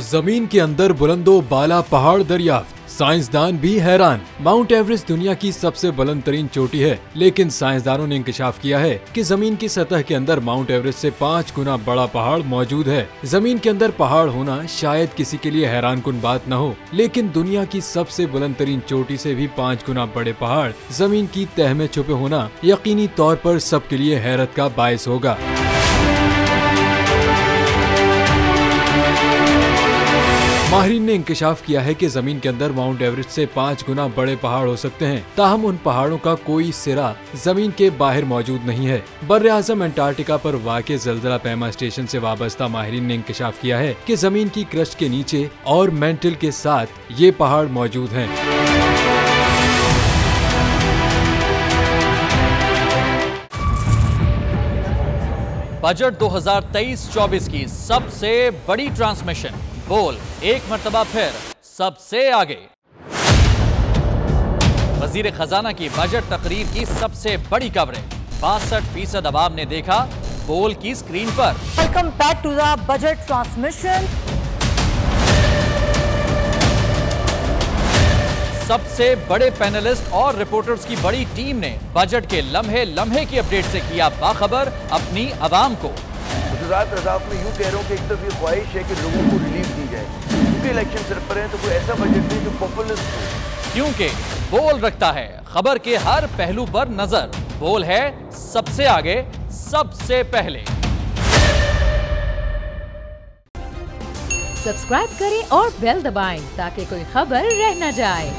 जमीन के अंदर बुलंदो बाला पहाड़ दरियाफ्त, साइंसदान भी हैरान। माउंट एवरेस्ट दुनिया की सबसे बुलंद तरीन चोटी है, लेकिन साइंसदानों ने इंकशाफ किया है कि जमीन की सतह के अंदर माउंट एवरेस्ट से 5 गुना बड़ा पहाड़ मौजूद है। जमीन के अंदर पहाड़ होना शायद किसी के लिए हैरानकुन बात न हो, लेकिन दुनिया की सबसे बुलंद तरीन चोटी से भी 5 गुना बड़े पहाड़ जमीन की तह में छुपे होना यकीनी तौर पर सबके लिए हैरत का बायस होगा। माहिरीन ने इंकशाफ किया है कि जमीन के अंदर माउंट एवरेस्ट से 5 गुना बड़े पहाड़ हो सकते हैं, ताहम उन पहाड़ों का कोई सिरा जमीन के बाहर मौजूद नहीं है। बर्रे आज़म अंटार्कटिका पर वाक़े ज़लज़ला पैमा स्टेशन से वाबस्ता माहिरीन ने इंकशाफ किया है कि जमीन की क्रस्ट के नीचे और मेंटल के साथ ये पहाड़ मौजूद हैं। बजट 2023-24 की सबसे बड़ी ट्रांसमिशन बोल एक मर्तबा फिर सबसे आगे। वजीर खजाना की बजट तकरीर की सबसे बड़ी कवरेज 62% अवाम ने देखा बोल की स्क्रीन पर। Welcome back to the budget transmission. सबसे बड़े पैनलिस्ट और रिपोर्टर्स की बड़ी टीम ने बजट के लम्हे लम्हे की अपडेट से किया बाखबर अपनी अवाम को। गुजरात रज़ाफ में यूँ कह रहा हूँ कि एक तरफ ये ख्वाहिश है कि लोगों को रिलीफ दी जाए, क्योंकि इलेक्शन सिर पर है, तो कोई ऐसा बजट दे जो पॉपुलिस्ट हो। क्योंकि बोल रखता है खबर के हर पहलू पर नजर। बोल है सबसे आगे सबसे पहले। सब्सक्राइब करें और बेल दबाएं ताकि कोई खबर रह न जाए।